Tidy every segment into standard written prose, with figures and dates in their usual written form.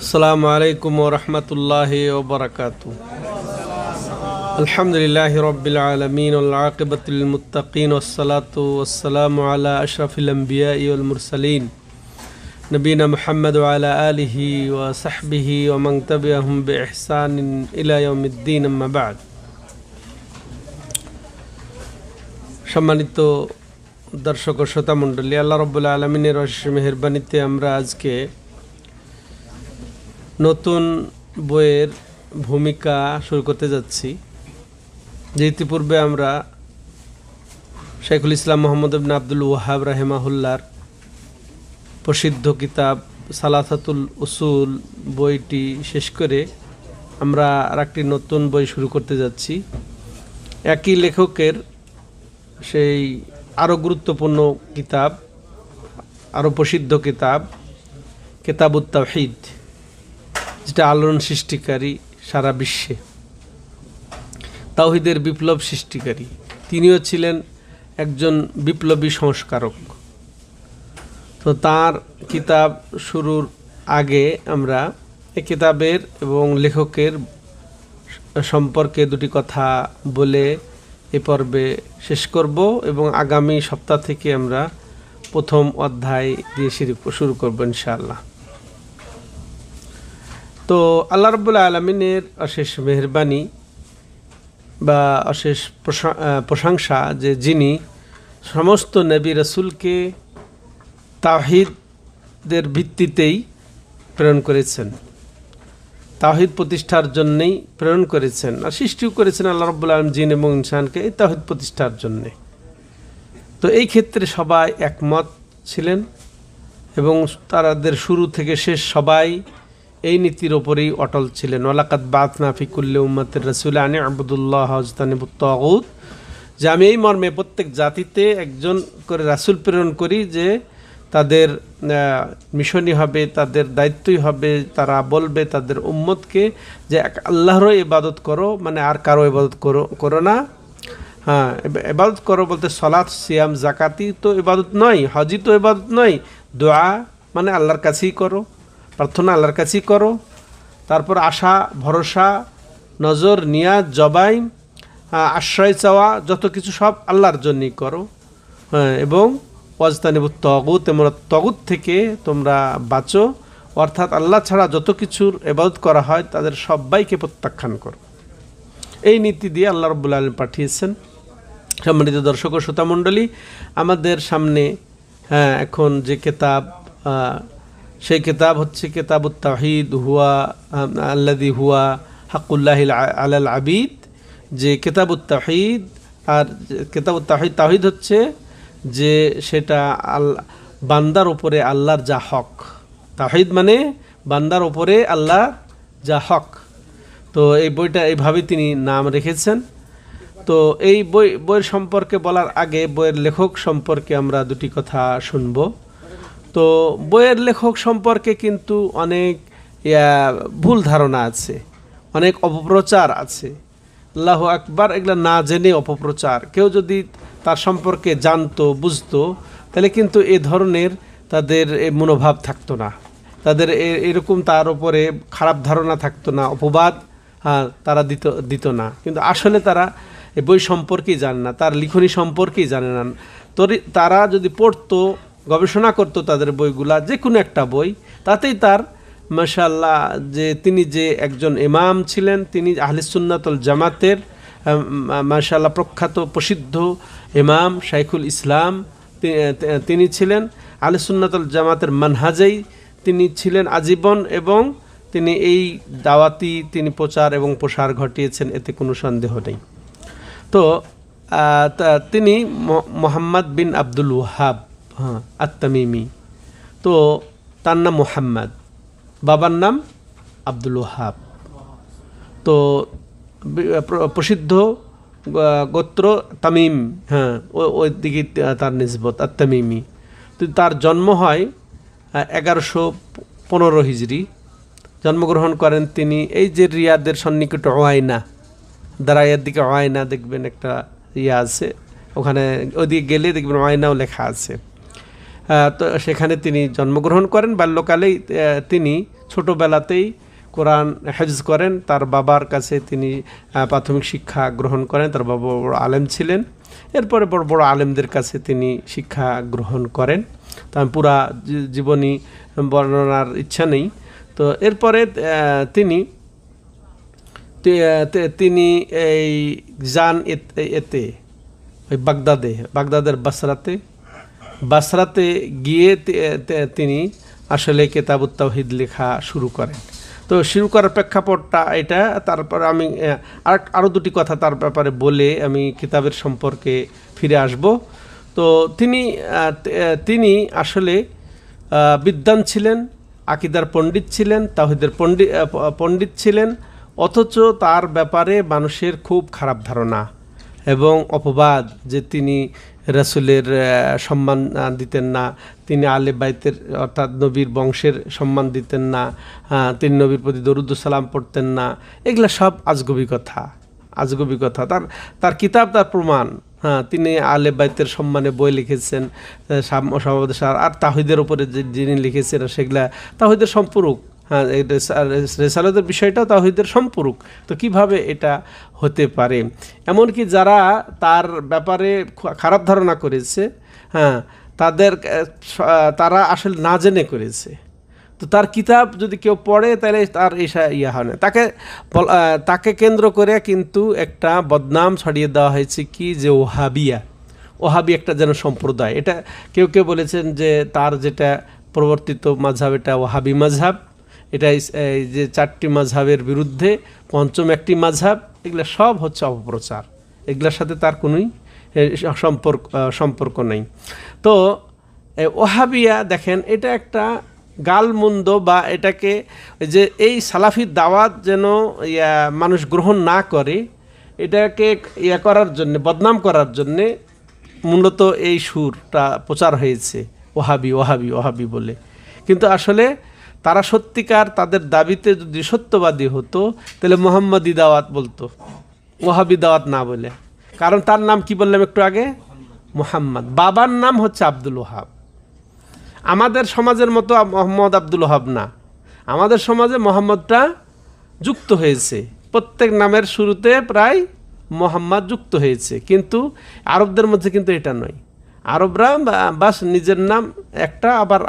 আসসালামু আলাইকুম ওয়া রাহমাতুল্লাহি ওয়া বারাকাতুহু। আলহামদুলিল্লাহি রাব্বিল আলামিন ওয়াল আকিবাতুল লিল মুত্তাকিন ওয়াস সালাতু ওয়াস সালামু আলা আশরাফিল আমবিয়াই ওয়াল মুরসালিন নবিয়িনা মুহাম্মদ ওয়া আলা আলিহি ওয়া সাহবিহি ওয়া মান তাবিআহুম বিইহসানিন ইলা ইয়াউমিদ্দিন, আম্মা বা'দ। সম্মানিত দর্শক ও শ্রোতা মণ্ডলী, আল্লাহ রাব্বুল আলামিনের অশেষ মেহেরবানিতে আমরা আজকে নতুন বইয়ের ভূমিকা শুরু করতে যাচ্ছি। যে ইতিপূর্বে আমরা শাইখুল ইসলাম মোহাম্মদ ইবনে আব্দুল ওয়াহাব রাহিমাহুল্লাহর প্রসিদ্ধ কিতাব সালাসাতুল উসুল বইটি শেষ করে আমরা আরেকটি নতুন বই শুরু করতে যাচ্ছি। একই লেখকের সেই আরও গুরুত্বপূর্ণ কিতাব, আরও প্রসিদ্ধ কিতাব কিতাবুত তাওহীদ, যেটা আলোড়ন সৃষ্টিকারী সারা বিশ্বে, তাওহীদের বিপ্লব সৃষ্টিকারী। তিনিও ছিলেন একজন বিপ্লবী সংস্কারক। তো তার কিতাব শুরুর আগে আমরা এই কিতাবের এবং লেখকের সম্পর্কে দুটি কথা বলে এ পর্বে শেষ করব এবং আগামী সপ্তাহ থেকে আমরা প্রথম অধ্যায় দিয়ে শুরু করব ইনশাআল্লাহ। তো আল্লাহ রাব্বুল আলামিনের অশেষ মেহেরবানি বা অশেষ প্রশংসা যে যিনি সমস্ত নবী রাসূলকে তাওহীদের ভিত্তিতেই প্রেরণ করেছেন, তাওহীদ প্রতিষ্ঠার জন্যই প্রেরণ করেছেন, আর সৃষ্টিও করেছেন আল্লাহ রাব্বুল আলামিন জিন এবং ইনসানকে এই তাওহীদ প্রতিষ্ঠার জন্যে। তো এই ক্ষেত্রে সবাই একমত ছিলেন এবং তাদের শুরু থেকে শেষ সবাই এই নীতির ওপরেই অটল ছিলেন। ওয়ালাকাদ বা'আথনা ফি কুল্লি উম্মাতির রাসূলা আন ইউবুদুল্লাহ ওয়াজতানিবুত তাগুত, যে আমি এই মর্মে প্রত্যেক জাতিতে একজন করে রাসূল প্রেরণ করি যে তাদের মিশনই হবে, তাদের দায়িত্বই হবে, তারা বলবে তাদের উম্মতকে যে আল্লাহরই ইবাদত করো, মানে আর কারো ইবাদত করো না। হ্যাঁ, ইবাদত করো বলতে সলাত, সিয়াম, জাকাতি তো ইবাদত নয়, হজই তো ইবাদত নয়। দোয়া মানে আল্লাহর কাছেই করো, প্রার্থনা আল্লাহর কাছেই করো। তারপর আশা, ভরসা, নজর, নিয়াত, জবাই, আশ্রয় চাওয়া, যত কিছু সব আল্লাহর জন্যই করো। হ্যাঁ, এবং ওয়াজতানিবুত তাগুত, তোমরা তাগুত থেকে তোমরা বাঁচো, অর্থাৎ আল্লাহ ছাড়া যত কিছুর ইবাদত করা হয় তাদের সবাইকে প্রত্যাখ্যান করো। এই নীতি দিয়ে আল্লাহ রাব্বুল আলামিন পাঠিয়েছেন। সম্মানিত দর্শক ও শ্রোতা মণ্ডলী, আমাদের সামনে এখন যে কিতাব, সেই কিতাব হচ্ছে কিতাবুত তাওহীদ হুয়া আল্লাযী হুয়া হাক্কুল্লাহি আলাল আবিদ। যে কিতাবুত তাওহীদ, আর কিতাবুত তাওহীদ, তাওহীদ হচ্ছে যে সেটা বান্দার উপরে আল্লাহর যা হক। তাওহীদ মানে বান্দার উপরে আল্লাহর যা হক। তো এই বইটা এইভাবে তিনি নাম রেখেছেন। তো এই বইয়ের সম্পর্কে বলার আগে বইয়ের লেখক সম্পর্কে আমরা দুটি কথা শুনব। তো বইয়ের লেখক সম্পর্কে কিন্তু অনেক ভুল ধারণা আছে, অনেক অপপ্রচার আছে। আল্লাহু আকবার, এগুলো না জেনে অপপ্রচার। কেউ যদি তার সম্পর্কে জানতো, বুঝতো, তাহলে কিন্তু এ ধরনের তাদের মনোভাব থাকতো না, তাদের এরকম তার উপরে খারাপ ধারণা থাকতো না, অপবাদ তারা দিত না। কিন্তু আসলে তারা এই বই সম্পর্কেই জানে না, তার লিখনী সম্পর্কেই জানে না। তারা যদি পড়তো, গবেষণা করতো তাদের বইগুলা, যে কোনো একটা বই, তাতেই তার মাশাআল্লাহ যে তিনি যে একজন ইমাম ছিলেন, তিনি আহলে সুন্নাত ওয়াল জামাতের মাশাআল্লাহ প্রখ্যাত প্রসিদ্ধ ইমাম শাইখুল ইসলাম তিনি ছিলেন। আহলে সুন্নাত ওয়াল জামাতের মানহাজেই তিনি ছিলেন আজীবন, এবং তিনি এই দাওয়াতি তিনি প্রচার এবং প্রসার ঘটিয়েছেন, এতে কোনো সন্দেহ নেই। তো তিনি মোহাম্মদ বিন আব্দুল ওয়াহাব আত-তামিমি। তো তার নাম মোহাম্মদ, বাবার নাম আব্দুল ওয়াহাব। তো প্রসিদ্ধ গোত্র তামিম, ওই দিকে তার নিসবত আত-তামিমি। তো তার জন্ম হয় 1115 হিজরি। জন্মগ্রহণ করেন তিনি এই যে রিয়াদের সন্নিকট ওয়াইনা, দারাইয়ের দিকে ওয়াইনা দেখবেন একটা আছে, ওখানে ওদিকে গেলে দেখবেন ওয়াইনাও লেখা আছে। তো সেখানে তিনি জন্মগ্রহণ করেন। বাল্যকালেই তিনি ছোটোবেলাতেই কোরআন হেফজ করেন। তার বাবার কাছে তিনি প্রাথমিক শিক্ষা গ্রহণ করেন। তার বাবা বড় আলেম ছিলেন। এরপরে বড় বড় আলেমদের কাছে তিনি শিক্ষা গ্রহণ করেন। তা পুরা জীবনী বর্ণনার ইচ্ছা নেই। তো এরপরে তিনি এই যান এতে ওই বাগদাদের বাসরাতে গিয়ে তিনি আসলে কিতাবুত তাওহীদ লেখা শুরু করেন। তো শুরু করার প্রেক্ষাপটটা এটা। তারপর আমি আরও দুটি কথা তার ব্যাপারে বলে আমি কিতাবের সম্পর্কে ফিরে আসব। তো তিনি আসলে বিদ্বান ছিলেন, আকিদার পণ্ডিত ছিলেন, তাওহীদের পণ্ডিত ছিলেন, অথচ তার ব্যাপারে মানুষের খুব খারাপ ধারণা এবং অপবাদ যে তিনি রাসূলের সম্মান দিতেন না, তিনি আলে বাইতের অর্থাৎ নবীর বংশের সম্মান দিতেন না, তিনি নবীর প্রতি দরুদ সালাম পড়তেন না। এগুলা সব আজগুবি কথা। তার কিতাব তার প্রমাণ। তিনি আলে বাইতের সম্মানে বই লিখেছেন সমাবেশার, আর তাওহীদের উপরে যিনি লিখেছেন সেগুলা তাওহীদের সম্পূরক। রেসালাতের বিষয়টাও তাওহীদের সম্পূরক। তো কিভাবে এটা হতে পারে? এমনকি যারা তার ব্যাপারে খারাপ ধারণা করেছে, তারা আসলে না জেনে করেছে। তো তার কিতাব যদি কেউ পড়ে তাহলে তার হয় না। তাকে কেন্দ্র করে কিন্তু একটা বদনাম ছড়িয়ে দেওয়া হয়েছে কি, যে ওহাবি একটা যেন সম্প্রদায়। এটা কেউ বলেছেন যে তার যেটা প্রবর্তিত মাযহাব এটা ওহাবি মাযহাব, এটা যে 4টি মাযহাবের বিরুদ্ধে পঞ্চম একটি মাযহাব। এগুলো সব হচ্ছে অপপ্রচার, এগুলোর সাথে তার কোনোই সম্পর্ক নেই। তো ওহাবিয়া দেখেন, এটা একটা গালমন্দ, বা এটাকে যে এই সালাফি দাওয়াত যেন মানুষ গ্রহণ না করে, এটাকে করার জন্যে, বদনাম করার জন্যে মূলত এই সুরটা প্রচার হয়েছে, ওহাবি বলে। কিন্তু আসলে তারা সত্যিকার তাদের দাবিতে যদি সত্যবাদী হতো তাহলে মোহাম্মদী দাওয়াত বলতো, ওহাবি দাওয়াত না বলে। কারণ তার নাম কি বললাম একটু আগে, মুহাম্মদ। বাবার নাম হচ্ছে আব্দুল ওহাব। আমাদের সমাজের মতো মোহাম্মদ আব্দুল ওহাব না, আমাদের সমাজে মোহাম্মদটা যুক্ত হয়েছে, প্রত্যেক নামের শুরুতে প্রায় মোহাম্মদ যুক্ত হয়েছে। কিন্তু আরবদের মধ্যে কিন্তু এটা নয়। আরবরা বাস নিজের নাম একটা, আবার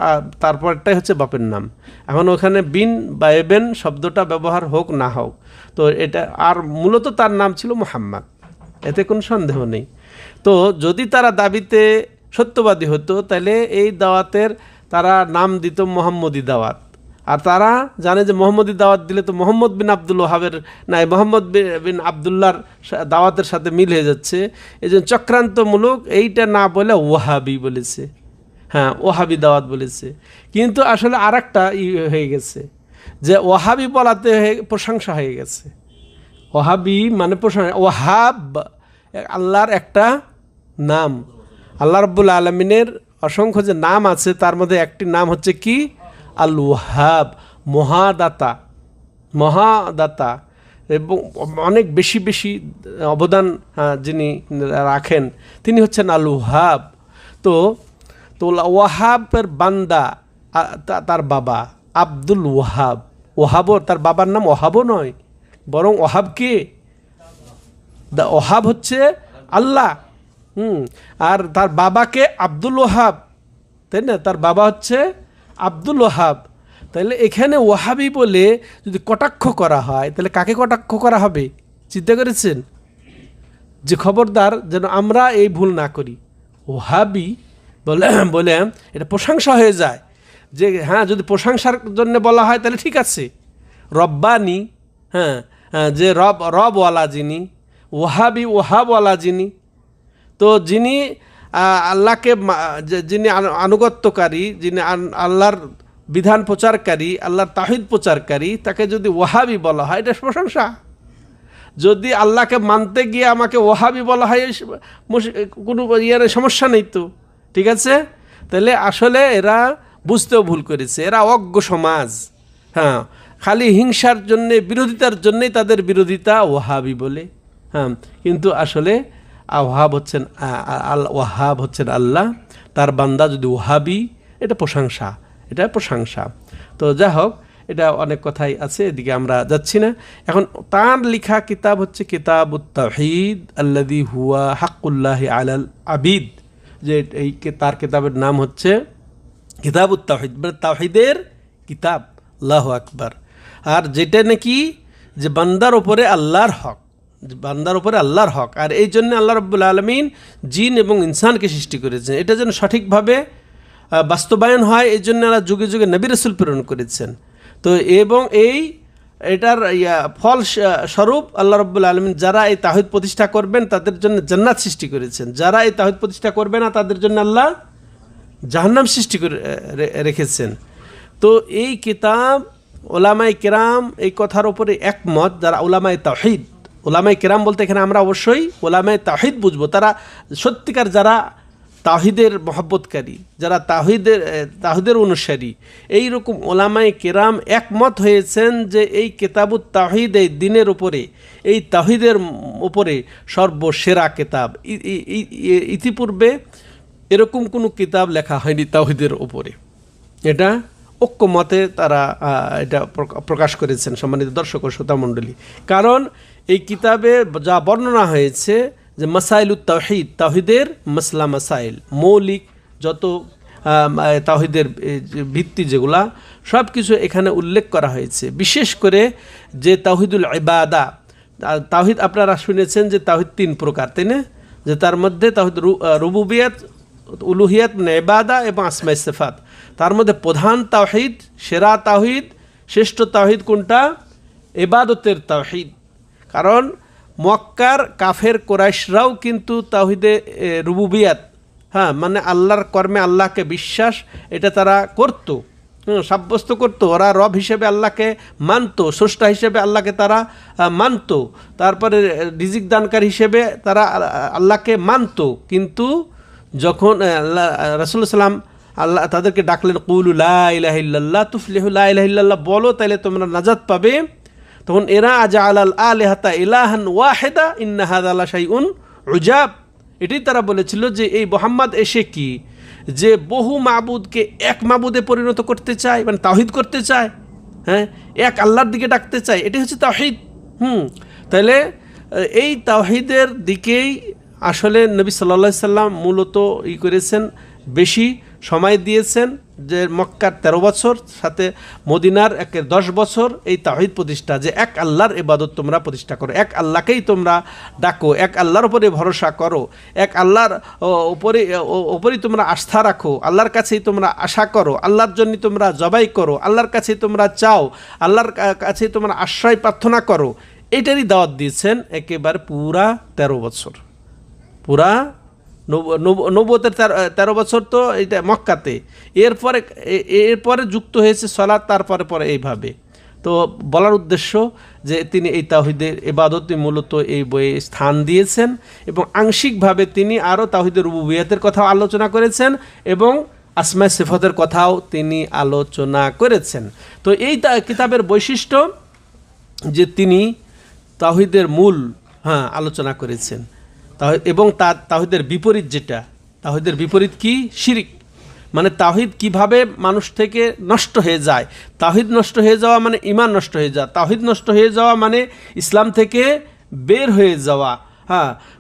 তারপরটাই হচ্ছে বাপের নাম। এখন ওখানে বিন বা এবেন শব্দটা ব্যবহার হোক না হোক, তো এটা আর মূলত তার নাম ছিল মুহাম্মদ, এতে কোনো সন্দেহ নেই। তো যদি তারা দাবিতে সত্যবাদী হতো তাহলে এই দাওয়াতের তারা নাম দিত মোহাম্মদী দাওয়াত। আর তারা জানে যে মোহাম্মদী দাওয়াত দিলে তো মোহাম্মদ বিন আব্দুল ওহাবের নাই, মোহাম্মদ বিন আবদুল্লাহর দাওয়াতের সাথে মিল হয়ে যাচ্ছে। এই জন্য চক্রান্তমূলক এইটা না বলে ওহাবি বলেছে, ওহাবি দাওয়াত বলেছে। কিন্তু আসলে আর একটা হয়ে গেছে যে ওহাবি বলাতে প্রশংসা হয়ে গেছে। ওহাবি মানে প্রশংসা। ওহাব আল্লাহর একটা নাম। আল্লাহ রাব্বুল আলামিনের অসংখ্য যে নাম আছে তার মধ্যে একটি নাম হচ্ছে কি, আল ওয়াহাব, মহাদাতা, এবং অনেক বেশি অবদান যিনি রাখেন তিনি হচ্ছেন আল ওয়াহাব। তো ওয়াহাবের বান্দা তার বাবা আব্দুল ওয়াহাব। ওহাবও তার বাবার নাম ওহাবও নয়, বরং ওহাব কে, ওহাব হচ্ছে আল্লাহ। আর তার বাবাকে আব্দুল ওয়াহাব, তাই না? তার বাবা হচ্ছে আব্দুল ওয়াহাব। তাহলে এখানে ওয়াহাবি বলে যদি কটাক্ষ করা হয় তাহলে কাকে কটাক্ষ করা হবে চিন্তা করেছেন? যে খবরদার যেন আমরা এই ভুল না করি। ওহাবি বলে এটা প্রশংসা হয়ে যায়, যে যদি প্রশংসার জন্য বলা হয় তাহলে ঠিক আছে। রব্বানি, যে রবওয়ালা যিনি, ওহাবি ওহাবওয়ালা যিনি, তো যিনি আল্লাহকে, যিনি আনুগত্যকারী, যিনি আল্লাহর বিধান প্রচারকারী, আল্লাহর তাওহীদ প্রচারকারী, তাকে যদি ওয়াহাবি বলা হয় এটা প্রশংসা। যদি আল্লাহকে মানতে গিয়ে আমাকে ওয়াহাবি বলা হয় কোনো সমস্যা নেই তো, ঠিক আছে? তাহলে আসলে এরা বুঝতেও ভুল করেছে, এরা অজ্ঞ সমাজ। খালি হিংসার জন্যে, বিরোধিতার জন্যেই তাদের বিরোধিতা ওয়াহাবি বলে। কিন্তু আসলে ওয়াহাব হচ্ছেন আল্লাহ, তার বান্দা যদি ওয়াহাবি এটা প্রশংসা, এটা প্রশংসা। তো যাই হোক, এটা অনেক কথাই আছে, এদিকে আমরা যাচ্ছি না। এখন তার লেখা কিতাব হচ্ছে কিতাবুত তাওহীদ আল্লাযী হুয়া হাক্কুল্লাহি আলাল আবিদ, যে এই তার কিতাবের নাম হচ্ছে কিতাবুত তাওহীদ, মানে তাওহীদের কিতাব। আল্লাহু আকবার। আর যেটা নাকি যে বান্দার উপরে আল্লাহর হক, বান্দার উপরে আল্লাহর হক, আর এই জন্য আল্লাহ রাব্বুল আলামিন জিন এবং ইনসানকে সৃষ্টি করেছেন, এটা যেন সঠিকভাবে বাস্তবায়ন হয়, এই জন্য আল্লাহ যুগে যুগে নবী রাসূল প্রেরণ করেছেন। তো এবং এটার ফল স্বরূপ আল্লাহ রাব্বুল আলামিন যারা এই তাওহীদ প্রতিষ্ঠা করবেন তাদের জন্য জান্নাত সৃষ্টি করেছেন, যারা এই তাওহীদ প্রতিষ্ঠা করবে না তাদের জন্য আল্লাহ জাহান্নাম সৃষ্টি করে রেখেছেন। তো এই কিতাব উলামায়ে কেরাম এই কথার উপরে একমত, যারা উলামায়ে তাওহীদ, উলামায়ে কেরাম বলতে এখানে আমরা অবশ্যই উলামায়ে তাওহীদ বুঝবো, তারা সত্যিকার যারা তাওহীদের মহব্বতকারী, যারা তাওহীদের অনুসারী, এই রকম উলামায়ে কেরাম একমত হয়েছেন যে এই কিতাবুত তাওহীদ, এই দ্বীনের উপরে, এই তাওহীদের উপরে সর্বসেরা কিতাব। ইতিপূর্বে এরকম কোনো কিতাব লেখা হয়নি তাওহীদের উপরে, এটা ঐক্যমতে তারা এটা প্রকাশ করেছেন সম্মানিত দর্শক ও শ্রোতা মণ্ডলী। কারণ এই কিতাবে যা বর্ণনা হয়েছে যে মাসাইলুত তাওহীদ, তাওহীদের মাসলা মাসাইল, মৌলিক যত তাওহীদের ভিত্তি যেগুলা সব কিছু এখানে উল্লেখ করা হয়েছে। বিশেষ করে যে তাওহীদুল ইবাদা, তাওহীদ আপনারা শুনেছেন যে তাওহীদ 3 প্রকার, তাই না? যে তার মধ্যে তাওহীদ রুবুবিয়ত, উলুহিয়াত, ইবাদা এবং আসমায়ে সিফাত। তার মধ্যে প্রধান তাওহীদ, সেরা তাওহীদ, শ্রেষ্ঠ তাওহীদ কোনটা? ইবাদতের তাওহীদ। কারণ মক্কার কাফের কুরাইশরাও কিন্তু তাওহীদে রুবুবিয়াত, মানে আল্লাহর কর্মে আল্লাহকে বিশ্বাস, এটা তারা করত, সাব্যস্ত করত। ওরা রব হিসেবে আল্লাহকে মানত, স্রষ্টা হিসেবে আল্লাহকে তারা মানত, তারপরে রিজিক দানকারী হিসেবে তারা আল্লাহকে মানত। কিন্তু যখন রাসূলুল্লাহ সাল্লাম আল্লাহ তাদেরকে ডাকলেন, কুলু লা ইলাহা ইল্লাল্লাহ তুফলিহু, লা ইলাহা ইল্লাল্লাহ বলো তাইলে তোমরা নাজাত পাবে, তখন এরা আজআলাল আলিহাতা ইলাহান ওয়াহিদা ইন্না হাযা লাশাইউন উজাব, এটাই তারা বলেছিল যে এই মুহাম্মদ এসে কি যে বহু মাবুদকে এক মাবুদে পরিণত করতে চায়, মানে তাওহীদ করতে চায়, এক আল্লাহর দিকে ডাকতে চায়, এটাই হচ্ছে তাওহীদ। তাহলে এই তাওহীদের দিকেই আসলে নবী সাল্লাল্লাহু আলাইহি সাল্লাম মূলত করেছেন, বেশি সময় দিয়েছেন, যে মক্কার 13 বছর সাথে মদিনার 10 বছর এই তাওহীদ প্রতিষ্ঠা, যে এক আল্লাহর ইবাদত তোমরা প্রতিষ্ঠা করো, এক আল্লাহকেই তোমরা ডাকো, এক আল্লাহর উপরে ভরসা করো, এক আল্লাহর উপরেই তোমরা আস্থা রাখো, আল্লাহর কাছেই তোমরা আশা করো, আল্লাহর জন্য তোমরা জবাই করো, আল্লাহর কাছেই তোমরা চাও, আল্লাহর কাছেই তোমরা আশ্রয় প্রার্থনা করো। এইটারই দাওয়াত দিয়েছেন একেবারে পুরা 13 বছর, পুরা নবুয়তের 13 বছর তো এটা মক্কাতে, এরপরে যুক্ত হয়েছে সালাত, তারপরে এইভাবে। তো বলার উদ্দেশ্য যে তিনি এই তাওহীদের ইবাদতে মূলত এই বইয়ে স্থান দিয়েছেন, এবং আংশিকভাবে তিনি আরও তাওহীদের রুবুবিয়তের কথাও আলোচনা করেছেন এবং আসমায়ে সিফাতের কথাও তিনি আলোচনা করেছেন। তো এই কিতাবের বৈশিষ্ট্য যে তিনি তাওহীদের মূল আলোচনা করেছেন, এবং তাওহীদের বিপরীত, যেটা তাওহীদের বিপরীত কি? শিরিক, মানে তাওহীদ কিভাবে মানুষ থেকে নষ্ট হয়ে যায়। তাওহীদ নষ্ট হয়ে যাওয়া মানে ঈমান নষ্ট হয়ে যাওয়া, তাওহীদ নষ্ট হয়ে যাওয়া মানে ইসলাম থেকে বের হয়ে যাওয়া।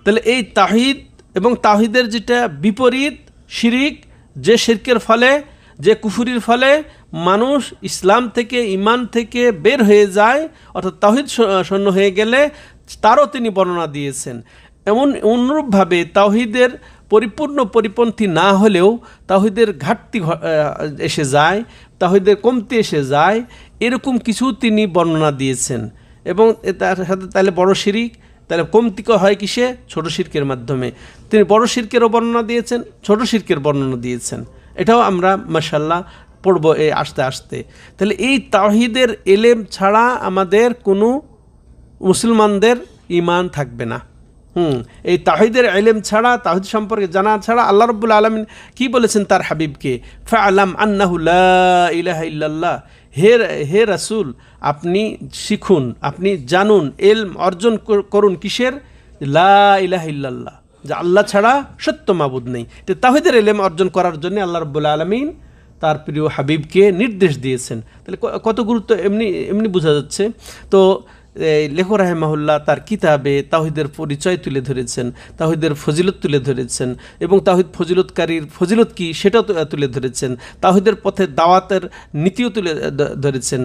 তাহলে এই তাওহীদ এবং তাওহীদের যেটা বিপরীত শিরিক, যে শিরকের ফলে, যে কুফরির ফলে মানুষ ইসলাম থেকে, ঈমান থেকে বের হয়ে যায়, অর্থাৎ তাওহীদ শূন্য হয়ে গেলে, তারও তিনি বর্ণনা দিয়েছেন। এমন অনুরূপভাবে তাওহীদের পরিপূর্ণ পরিপন্থী না হলেও তাওহীদের ঘাটতি এসে যায়, তাওহীদের কমতি এসে যায়, এরকম কিছু তিনি বর্ণনা দিয়েছেন। এবং তার সাথে তাহলে বড় শিরক, তাহলে কমতি হয় কিসে? ছোট শিরকের মাধ্যমে। তিনি বড় শিরকেরও বর্ণনা দিয়েছেন, ছোট শিরকের বর্ণনা দিয়েছেন। এটাও আমরা মাশাআল্লাহ পড়ব আস্তে আস্তে। তাহলে এই তাওহীদের এলেম ছাড়া আমাদের কোনো মুসলমানদের ঈমান থাকবে না। এই তাওহীদের ইলম ছাড়া, তাওহীদ সম্পর্কে জানা ছাড়া, আল্লাহ রাব্বুল আলামিন কি বলেছেন তার হাবিবকে? ফাআলাম আন্নাহু লা ইলাহা ইল্লাল্লাহ, হে রাসূল আপনি শিখুন, আপনি জানুন, ইলম অর্জন করুন কিসের? লা ইলাহা ইল্লাল্লাহ, যে আল্লাহ ছাড়া সত্য মাবুদ নেই। তো তাওহীদের ইলম অর্জন করার জন্য আল্লাহ রাব্বুল আলামিন তার প্রিয় হাবিবকে নির্দেশ দিয়েছেন। তাহলে কত গুরুত্ব এমনি এমনি বোঝা যাচ্ছে। তো লেখক রাহিমাহুল্লাহ তার কিতাবে তাওহীদের পরিচয় তুলে ধরেছেন, তাওহীদের ফজিলত তুলে ধরেছেন, এবং তাওহীদ ফজিলতকারীর ফজিলত কি সেটাও তুলে ধরেছেন, তাওহীদের পথে দাওয়াতের নীতিও তুলে ধরেছেন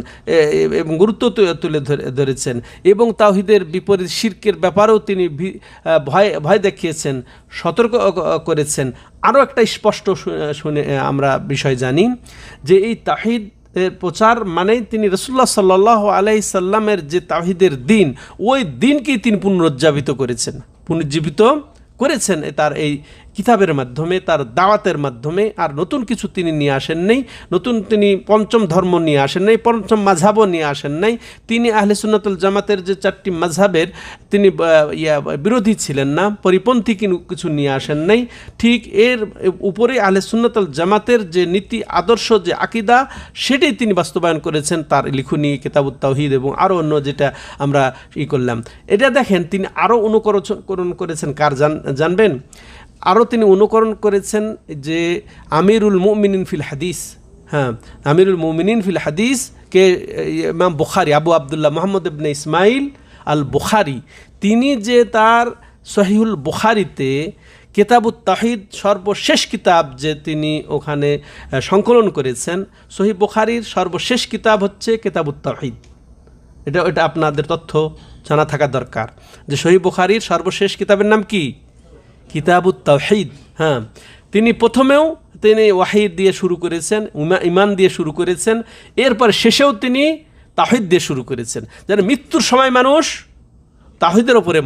এবং গুরুত্ব তুলে ধরেছেন, এবং তাওহীদের বিপরীত শিরকের ব্যাপারেও তিনি ভয় দেখিয়েছেন, সতর্ক করেছেন। আরও একটা স্পষ্ট শুনে আমরা বিষয় জানি যে এই তাওহীদ প্রচার মানেই তিনি রাসূলুল্লাহ সাল্লাল্লাহু আলাইহি সাল্লামের যে তাওহীদের দিন, ওই দিনকেই তিনি পুনরুজ্জীবিত করেছেন তার এই কিতাবের মাধ্যমে, তার দাওয়াতের মাধ্যমে। আর নতুন কিছু তিনি নিয়ে আসেন নাই, তিনি পঞ্চম ধর্ম নিয়ে আসেন নাই, পঞ্চম মাযহাবও নিয়ে আসেন নাই। তিনি আহলে সুন্নাতুল জামাতের যে 4টি মাযহাবের তিনি বিরোধী ছিলেন না, পরিপন্থী কিছু নিয়ে আসেন নাই। ঠিক এর উপরে আহলে সুন্নাতুল জামাতের যে নীতি আদর্শ, যে আকীদা, সেটাই তিনি বাস্তবায়ন করেছেন তার লিখনী কিতাবুত তাওহীদ এবং আরও অন্য যেটা আমরা করলাম। এটা দেখেন তিনি আরও অনুকরণ করেছেন কার জানবেন? আরও তিনি অনুকরণ করেছেন যে আমিরুল মুমিনিন ফিল হাদিস, হ্যাঁ, আমিরুল মুমিনিন ফিল হাদিস কে ইমাম বুখারী, আবু আবদুল্লাহ মুহাম্মদ ইবনে ইসমাইল আল বুখারী, তিনি যে তার সহিহুল বুখারীতে কিতাবুত তাওহীদ সর্বশেষ কিতাব যে তিনি ওখানে সংকলন করেছেন, সহিহ বুখারীর সর্বশেষ কিতাব হচ্ছে কিতাবুত তাওহীদ। এটা আপনাদের তথ্য জানা থাকা দরকার যে সহিহ বুখারীর সর্বশেষ কিতাবের নাম কি? কিতাবুত তাওহীদ। হ্যাঁ, তিনি প্রথমেও তিনি ওয়াহিদ দিয়ে শুরু করেছেন, ঈমান দিয়ে শুরু করেছেন, এরপর শেষেও তিনি তাওহীদ দিয়ে শুরু করেছেন, যেন মৃত্যুর সময় মানুষ তাওহীদের ওপরে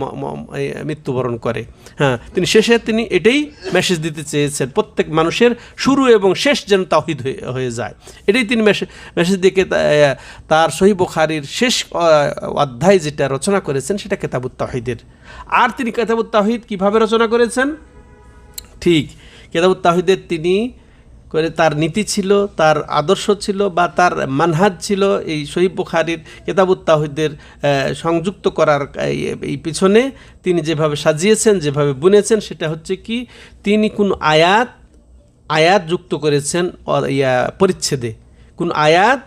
মৃত্যুবরণ করে। হ্যাঁ, তিনি শেষে তিনি এটাই মেসেজ দিতে চেয়েছেন, প্রত্যেক মানুষের শুরু এবং শেষ যেন তাওহীদ হয়ে যায়। এটাই তিনি মেসেজ দিয়ে তার সহিহ বুখারীর শেষ অধ্যায় যেটা রচনা করেছেন সেটা কিতাবুত তাওহীদের। আর তিনি কিতাবুত তাওহীদ কীভাবে রচনা করেছেন? ঠিক কিতাবুত তাওহীদের তিনি তার নীতি ছিল, তার আদর্শ ছিল, বা তার মানহাজ ছিল এই সহিহ বুখারীর কিতাবুত তাওহীদের সংযুক্ত করার এই পিছনে তিনি যেভাবে সাজিয়েছেন, যেভাবে বুনেছেন, সেটা হচ্ছে কি, তিনি কোন আয়াত যুক্ত করেছেন পরিচ্ছেদে, কোন আয়াত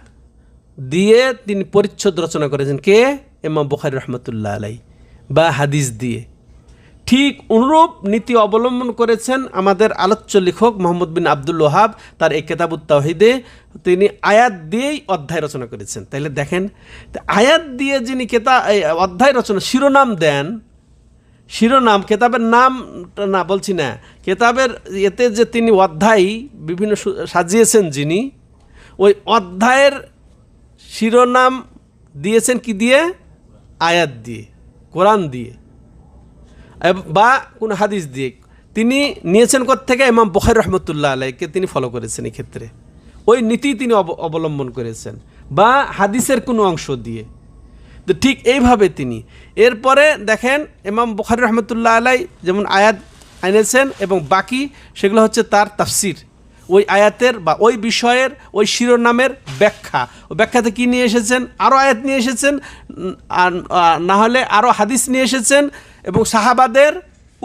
দিয়ে তিনি পরিচ্ছদ রচনা করেছেন, কে? ইমাম বুখারী রাহমাতুল্লাহ আলাইহি, বা হাদিস দিয়ে। ঠিক অনুরূপ নীতি অবলম্বন করেছেন আমাদের আলোচ্য লেখক মুহাম্মদ বিন আব্দুল ওয়াহাব তার এই কিতাবুত তাওহীদে। তিনি আয়াত দিয়েই অধ্যায় রচনা করেছেন। তাইলে দেখেন, আয়াত দিয়ে যিনি অধ্যায় রচনা শিরোনাম দেন, শিরোনাম কেতাবের নাম না বলছি না, কেতাবের এতে যে তিনি অধ্যায় বিভিন্ন সাজিয়েছেন, যিনি ওই অধ্যায়ের শিরোনাম দিয়েছেন কি দিয়ে? আয়াত দিয়ে, কোরআন দিয়ে, বা কোন হাদিস দিয়ে। তিনি নিয়েছেন কোত্থেকে? ইমাম বুখারী রাহমাতুল্লাহ আলাইহিকে তিনি ফলো করেছেন এই ক্ষেত্রে, ওই নীতি তিনি অবলম্বন করেছেন, বা হাদিসের কোনো অংশ দিয়ে। তো ঠিক এইভাবে তিনি এরপরে দেখেন ইমাম বুখারী রাহমাতুল্লাহ আলাইহি যেমন আয়াত এনেছেন, এবং বাকি সেগুলো হচ্ছে তার তাফসির, ওই আয়াতের বা ওই বিষয়ের ওই শিরোনামের ব্যাখ্যা। ওই ব্যাখ্যাতে কী নিয়ে এসেছেন? আরও আয়াত নিয়ে এসেছেন, না হলে আরও হাদিস নিয়ে এসেছেন, এবং সাহাবাদের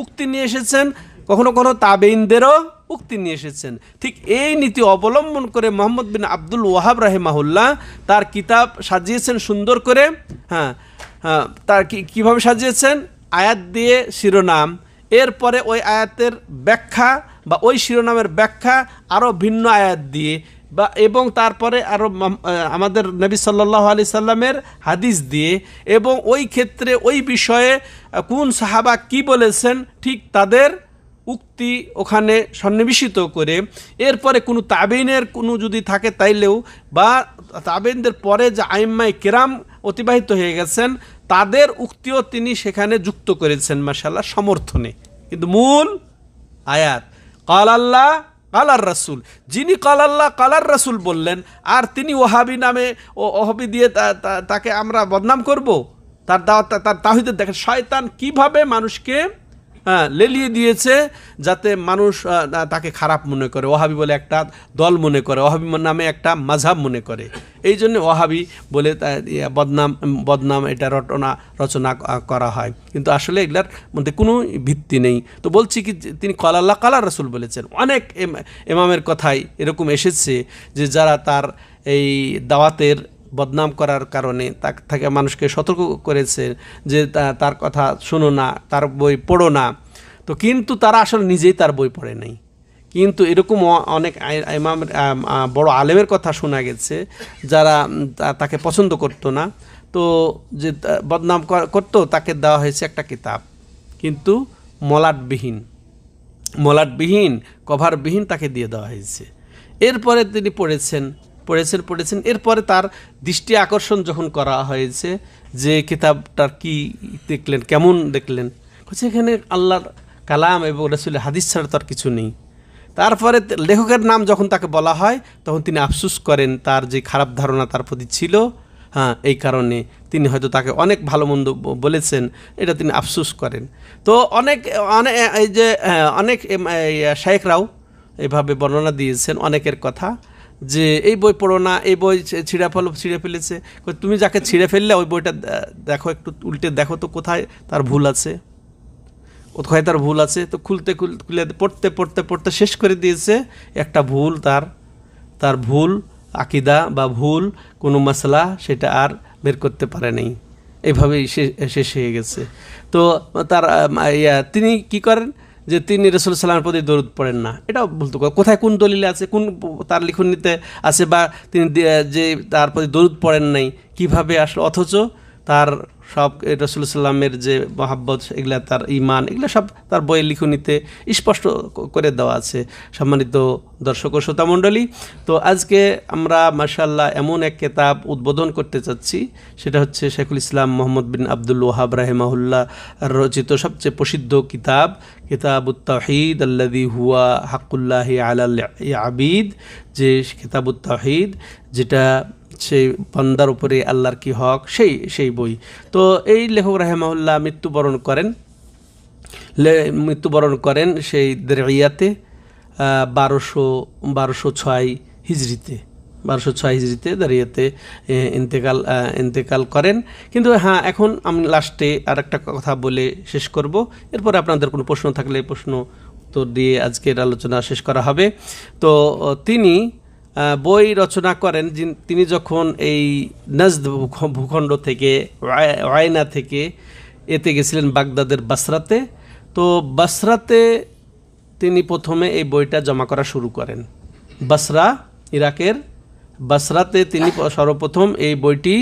উক্তি নিয়ে এসেছেন, কখনো কখনো তাবেঈনদেরও উক্তি নিয়ে এসেছেন। ঠিক এই নীতি অবলম্বন করে মুহাম্মদ বিন আব্দুল ওয়াহাব রাহিমাহুল্লাহ তার কিতাব সাজিয়েছেন সুন্দর করে। হ্যাঁ, তার কীভাবে সাজিয়েছেন? আয়াত দিয়ে শিরোনাম, এরপরে ওই আয়াতের ব্যাখ্যা বা ওই শিরোনামের ব্যাখ্যা আরও ভিন্ন আয়াত দিয়ে, বা এবং তারপরে আরও আমাদের নবী সাল্লাল্লাহু আলাইহি সাল্লামের হাদিস দিয়ে, এবং ওই ক্ষেত্রে ওই বিষয়ে কোন সাহাবা কি বলেছেন ঠিক তাদের উক্তি ওখানে সন্নিবেশিত করে, এরপরে কোনো তাবেঈনের কোনো যদি থাকে তাইলেও, বা তাবেঈনদের পরে যে আইম্মায়ে কেরাম অতিবাহিত হয়ে গেছেন তাদের উক্তিও তিনি সেখানে যুক্ত করেছেন মাশাআল্লাহ সমর্থনে। কিন্তু মূল আয়াত কাল আল্লাহ কালার রাসূল, যিনি কাল আল্লাহ কালার রাসূল বললেন, আর তিনি ওহাবি নামে ওহাবি দিয়ে তাকে আমরা বদনাম করব, তার দাওয়াত, তার তাওহীদের। দেখেন শয়তান কিভাবে মানুষকে লেলিয়ে দিয়েছে যাতে মানুষ তাকে খারাপ মনে করে, ওয়াহাবি বলে একটা দল মনে করে, ওয়াহাবি নামে একটা মাযহাব মনে করে। এই জন্য ওয়াহাবি বলে বদনাম এটা রচনা করা হয়, কিন্তু আসলে এগুলার মধ্যে কোনো ভিত্তি নেই। তো বলছি কি, তিনি ক্বালা আল্লাহ ক্বালা রাসূল বলেছেন। অনেক ইমামের কথাই এরকম এসেছে যে যারা তার এই দাওয়াতের বদনাম করার কারণে তাকে মানুষকে সতর্ক করেছে যে তার কথা শোনো না, তার বই পড়ো না। তো কিন্তু তারা আসলে নিজেই তার বই পড়ে নাই। কিন্তু এরকম অনেক ইমাম বড় আলেমের কথা শোনা গেছে যারা তাকে পছন্দ করতো না, তো যে বদনাম করতো, তাকে দেওয়া হয়েছে একটা কিতাব, কিন্তু মলাটবিহীন কভারবিহীন তাকে দিয়ে দেওয়া হয়েছে। এরপরে তিনি পড়েছেন। এরপরে তার দৃষ্টি আকর্ষণ যখন করা হয়েছে যে কিতাবটার কি দেখলেন, কেমন দেখলেন, এখানে আল্লাহর কালাম এবং রাসূলের হাদিস ছাড়া তো আর কিছু নেই। তারপরে লেখকের নাম যখন তাকে বলা হয় তখন তিনি আফসোস করেন তার যে খারাপ ধারণা তার প্রতি ছিল, এই কারণে তিনি হয়তো তাকে অনেক ভালো মন্দ বলেছেন, এটা তিনি আফসোস করেন। তো অনেক এই যে অনেক শায়েখরাও এভাবে বর্ণনা দিয়েছেন অনেকের কথা যে এই বই পড়ো না, এই বই ছিঁড়ে ফেলেছে। তুমি যাকে ছিঁড়ে ফেললে ওই বইটা দেখো, একটু উল্টে দেখো তো কোথায় তার ভুল আছে। তো খুলে পড়তে শেষ করে দিয়েছে একটা ভুল, তার ভুল আকীদা বা ভুল কোনো মাসলা সেটা আর বের করতে পারে নাই, এভাবেই শেষ হয়ে গেছে। তো তিনি কি করেন যে তিনি রাসূল সাল্লাল্লাহু আলাইহি ওয়াসাল্লামের প্রতি দরুদ পড়েন না, এটাও বলতে কোথায় কোন দলিলে আছে, কোন তার লিখনীতে আছে, বা তিনি যে তার প্রতি দরুদ পড়েন নাই কিভাবে আসলে, অথচ তার সব রাসূল সাল্লামের যে মহাব্বত, এগুলা তার ঈমান, এগুলা সব তার বইয়ের লিখনীতে স্পষ্ট করে দেওয়া আছে। সম্মানিত দর্শক ও শ্রোতা মণ্ডলী, তো আজকে আমরা মাশাআল্লাহ এমন এক কিতাব উদ্বোধন করতে চাচ্ছি, সেটা হচ্ছে শাইখুল ইসলাম মুহাম্মদ বিন আব্দুল ওয়াহাব রাহিমাহুল্লাহ রচিত সবচেয়ে প্রসিদ্ধ কিতাবুত তাওহীদ আল্লাযী হুয়া হাক্কুল্লাহি আলাল আবিদ, যে কিতাবুত তাওহীদ যেটা সেই বান্দার উপরে আল্লাহর কি হক, সেই বই। তো এই লেখক রাহিমাহুল্লাহ মৃত্যুবরণ করেন সেই দেরিয়াতে 1206 হিজরিতে দাঁড়িয়েতে ইন্তেকাল করেন। কিন্তু এখন আমি লাস্টে আর একটা কথা বলে শেষ করব, এরপরে আপনাদের কোনো প্রশ্ন থাকলে প্রশ্ন উত্তর দিয়ে আজকের আলোচনা শেষ করা হবে। তো তিনি বই রচনা করেন তিনি যখন এই নাজদ ভূখণ্ড থেকে ওয়াইনা থেকে এতে গেছিলেন বাগদাদের বাসরাতে। তো বাসরাতে তিনি প্রথমে এই বইটা জমা করা শুরু করেন। ইরাকের বাসরাতে তিনি সর্বপ্রথম এই বইটি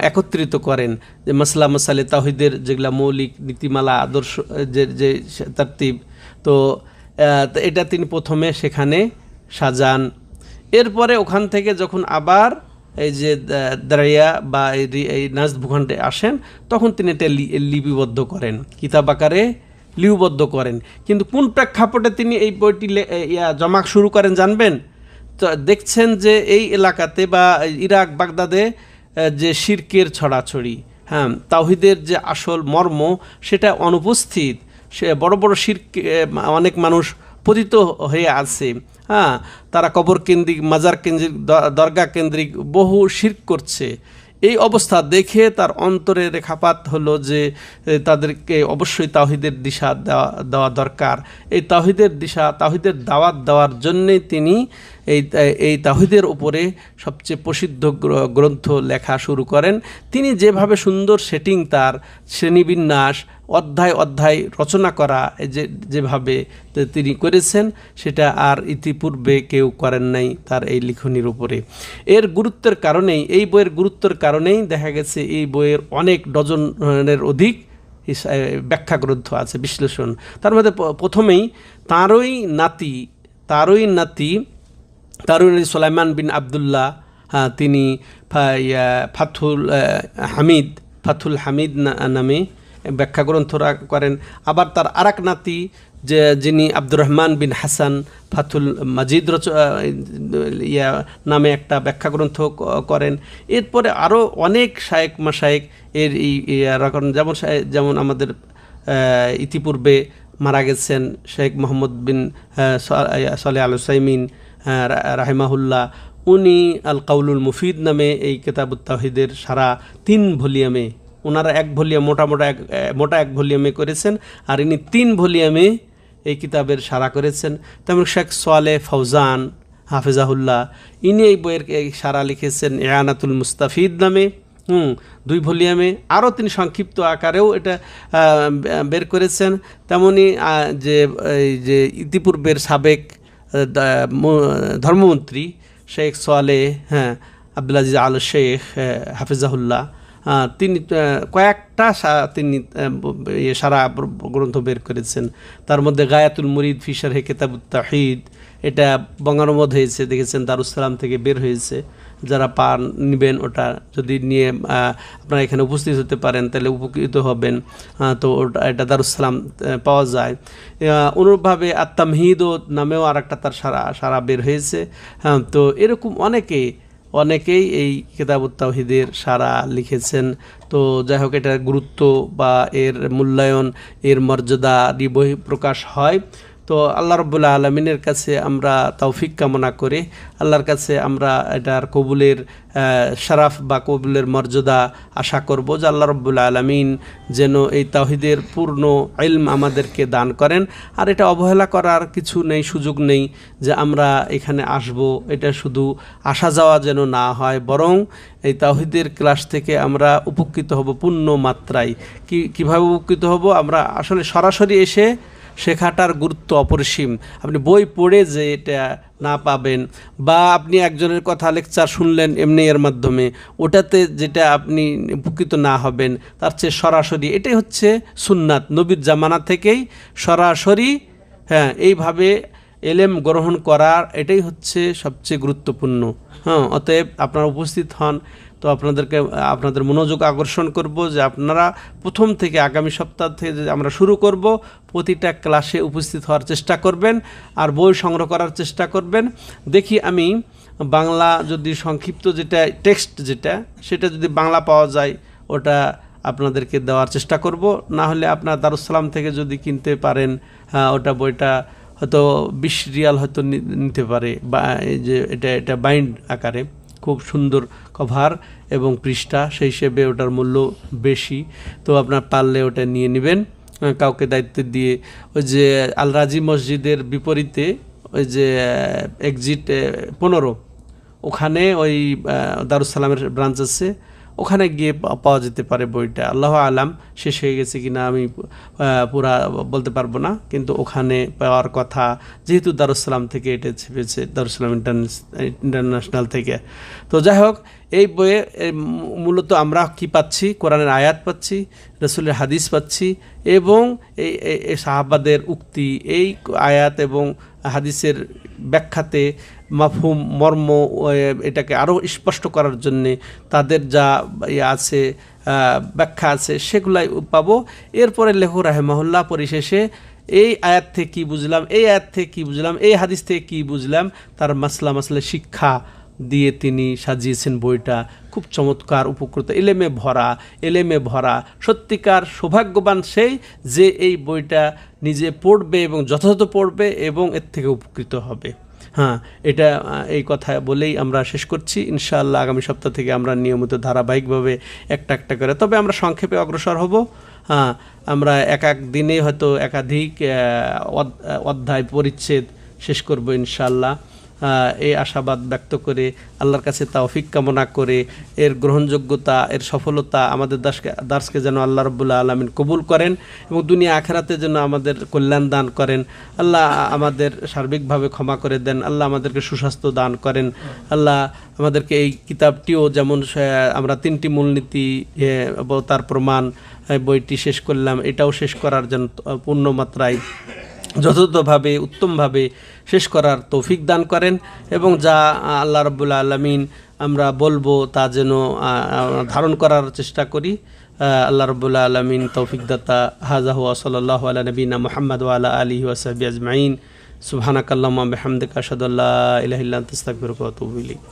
একত্রিত করেন, যে মাসালে তাওহীদের যেগুলা মৌলিক নীতিমালা আদর্শ যে তারতিব, তো এটা তিনি প্রথমে সেখানে সাজান। এরপরে ওখান থেকে যখন আবার এই যে দারিয়া বা এই নাজদ ভূখণ্ডে আসেন, তখন তিনি এটা লিপিবদ্ধ করেন, কিতাব আকারে লিপিবদ্ধ করেন। কিন্তু কোন প্রেক্ষাপটে তিনি এই বইটি জমা শুরু করেন জানবেন? তো দেখছেন যে এই এলাকাতে বা ইরাক বাগদাদে যে শিরকের ছড়াছড়ি, তাওহীদের যে আসল মর্ম সেটা অনুপস্থিত, সে বড় বড় শিরক অনেক মানুষ পতিত হয়ে আছে। তারা কবর কেন্দ্রিক, মাজার কেন্দ্রিক, দরগা কেন্দ্রিক বহু শিরক করছে। এই অবস্থা দেখে তার অন্তরে রেখাপাত হলো যে তাদেরকে অবশ্যই তাওহীদের দিশা দেওয়া দরকার। এই তাওহীদের দাওয়াত দেওয়ার জন্যেই তিনি এই তাওহীদের উপরে সবচেয়ে প্রসিদ্ধ গ্রন্থ লেখা শুরু করেন। তিনি যেভাবে সুন্দর সেটিং, তার শ্রেণীবিন্যাস, অধ্যায় রচনা করা যেভাবে তিনি করেছেন, সেটা আর ইতিপূর্বে কেউ করেন নাই তার এই লিখনির উপরে। এই বইয়ের গুরুত্বের কারণেই দেখা গেছে এই বইয়ের অনেক ডজনের অধিক ব্যাখ্যা গ্রন্থ আছে, বিশ্লেষণ। তার মধ্যে প্রথমেই তাঁরই নাতি সুলাইমান বিন আবদুল্লাহ, তিনি ফাথুল হামিদ নামে ব্যাখ্যা গ্রন্থ করেন। আবার তার আরেক নাতি যিনি আব্দুর রহমান বিন হাসান ফাথুল মাজিদ নামে একটা ব্যাখ্যা গ্রন্থ করেন। এরপরে আরও অনেক শায়েখ মাশায়েখ যেমন আমাদের ইতিপূর্বে মারা গেছেন শেখ মোহাম্মদ বিন সালেহ আল উসাইমিন রাহিমাহুল্লাহ, উনি আল কাউলুল মুফিদ নামে এই কিতাবুত তাওহীদের সারা 3 ভলিউমে, ওনারা এক ভলিউম মোটা এক ভলিউমে করেছেন, আর ইনি 3 ভলিউমে এই কিতাবের সারা করেছেন। তেমন শেখ সোয়ালে ফৌজান হাফিজাহুল্লাহ, ইনি এই বইয়ের সারা লিখেছেন ইয়ানাতুল মুস্তাফিদ নামে 2 ভলিউমে। আরও তিনি সংক্ষিপ্ত আকারেও এটা বের করেছেন। তেমনি যে ইতিপূর্বের সাবেক ধর্মমন্ত্রী শেখ সোয়ালে আব্দুল আজিজ আল শেখ হাফিজাহুল্লাহ, তিনি কয়েকটা তিনি সারা গ্রন্থ বের করেছেন। তার মধ্যে গায়াতুল মুরিদ ফি শারহি কিতাবুত তাওহীদ, এটা বঙ্গানুবাদ হয়েছে, দেখেছেন দারুস সালাম থেকে বের হয়েছে। যারা নেবেন ওটা যদি নিয়ে আপনারা এখানে উপস্থিত হতে পারেন তাহলে উপকৃত হবেন। তো এটা দারুস সালাম পাওয়া যায়। অনুরূপভাবে আত-তামহিদও নামেও আর একটা তার সারা বের হয়েছে। তো এরকম অনেকেই এই কিতাবুত তাওহীদের সারা লিখেছেন। তো যাই হোক, এটার গুরুত্ব বা এর মূল্যায়ন, এর মর্যাদা বহি প্রকাশ হয়। তো আল্লাহ রাব্বুল আলামিনের কাছে আমরা তৌফিক কামনা করে আল্লাহর কাছে আমরা এটার কবুলের শরাফ বা কবুলের মর্যাদা আশা করব, যে আল্লাহ রাব্বুল আলামিন যেন এই তাওহীদের পূর্ণ ইলম আমাদেরকে দান করেন। আর এটা অবহেলা করার কিছু নেই, সুযোগ নেই যে আমরা এখানে আসব, এটা শুধু আসা যাওয়া যেন না হয়, বরং এই তাওহীদের ক্লাস থেকে আমরা উপকৃত হব পূর্ণ মাত্রায়। কিভাবে উপকৃত হব? আমরা আসলে সরাসরি এসে শেখাটার গুরুত্ব অপরিসীম। আপনি বই পড়ে যে এটা না পাবেন, বা আপনি একজনের কথা লেকচার শুনলেন এমনি এর মাধ্যমে, ওটাতে যেটা আপনি উপকৃত না হবেন, তার চেয়ে সরাসরি, এটাই হচ্ছে সুন্নাত। নবীর জামানা থেকেই সরাসরি এইভাবে এলেম গ্রহণ করার এটাই হচ্ছে সবচেয়ে গুরুত্বপূর্ণ। অতএব আপনারা উপস্থিত হন। তো আপনাদের মনোযোগ আকর্ষণ করব যে আপনারা প্রথম থেকে আগামী সপ্তাহ থেকে যে আমরা শুরু করব, প্রতিটা ক্লাসে উপস্থিত হওয়ার চেষ্টা করবেন, আর বই সংগ্রহ করার চেষ্টা করবেন। দেখি আমি বাংলা যদি সংক্ষিপ্ত যেটা টেক্সট সেটা যদি বাংলা পাওয়া যায় ওটা আপনাদেরকে দেওয়ার চেষ্টা করব। না হলে আপনার দারুস সালাম থেকে যদি কিনতে পারেন, ওটা বইটা হয়তো 20 রিয়াল হয়তো নিতে পারে, বা এই যে এটা বাইন্ড আকারে, খুব সুন্দর কভার এবং পৃষ্ঠা, সেই হিসেবে ওটার মূল্য বেশি। তো আপনার পারলে ওটা নিয়ে নেবেন, কাউকে দায়িত্ব দিয়ে। ওই যে আল রাজি মসজিদের বিপরীতে ওই যে এক্সিট 15, ওখানে ওই দারুস সালামের ব্রাঞ্চ আছে, ওখানে গিয়ে পাওয়া যেতে পারে বইটা। আল্লাহ আলাম শেষ হয়ে গেছে কিনা আমি পুরা বলতে পারবো না, কিন্তু ওখানে পাওয়ার কথা, যেহেতু দারুস সালাম থেকে এটা ছেপেছে, দারুস সালাম ইন্টারন্যাশনাল থেকে। তো যাই হোক, এই বইয়ে মূলত আমরা কি পাচ্ছি? কোরআনের আয়াত পাচ্ছি, রাসূলের হাদিস পাচ্ছি, এবং এই সাহাবাদের উক্তি এই আয়াত এবং হাদিসের ব্যাখ্যাতে মাফহুম মর্ম এটাকে আরও স্পষ্ট করার জন্যে তাদের যা আছে ব্যাখ্যা আছে সেগুলাই পাবো। এরপরে লেখক রাহিমাহুল্লাহ পরিশেষে এই আয়াত থেকে কী বুঝলাম, এই আয়াত থেকে কী বুঝলাম, এই হাদিস থেকে কী বুঝলাম, তার মাসলা শিক্ষা দিয়ে তিনি সাজিয়েছেন বইটা। খুব চমৎকার, উপকৃত, এলেমে ভরা। সত্যিকার সৌভাগ্যবান সেই যে এই বইটা নিজে পড়বে এবং যথাযথ পড়বে এবং এর থেকে উপকৃত হবে। এটা এই কথা বলেই আমরা শেষ করছি। ইনশাআল্লাহ আগামী সপ্তাহ থেকে আমরা নিয়মিত ধারাবাহিকভাবে একটা করে, তবে আমরা সংক্ষেপে অগ্রসর হব। আমরা এক দিনে হয়তো একাধিক অধ্যায় পরিচ্ছেদ শেষ করব ইনশাআল্লাহ। এই আশাবাদ ব্যক্ত করে আল্লাহর কাছে তৌফিক কামনা করে এর গ্রহণযোগ্যতা, এর সফলতা আমাদের দার্সকে যেন আল্লাহ রাব্বুল আলামিন কবুল করেন এবং দুনিয়া আখিরাতে যেন আমাদের কল্যাণ দান করেন। আল্লাহ আমাদের সার্বিকভাবে ক্ষমা করে দেন। আল্লাহ আমাদেরকে সুস্বাস্থ্য দান করেন। আল্লাহ আমাদেরকে এই কিতাবটিও, যেমন আমরা 3টি মূলনীতি তার প্রমাণ বইটি শেষ করলাম, এটাও শেষ করার জন্য পূর্ণ মাত্রায় যথাযথভাবে উত্তমভাবে শেষ করার তৌফিক দান করেন, এবং যা আল্লাহ রাব্বুল আলামিন আমরা বলবো তা যেন ধারণ করার চেষ্টা করি। আল্লাহ রাব্বুল আলামিন তৌফিক দাতা। হাযা হুয়া সাল্লাল্লাহু আলা নবিনা মুহাম্মদ ওয়া আলা আলিহি ওয়া সাহবিহি আজমাইন। সুবহানাকাল্লাহুম্মা বিহামদিকা আশহাদু আল্লা ইলাহা ইল্লা আনতা আস্তাগফিরুকা ওয়া আতুবু ইলাইক।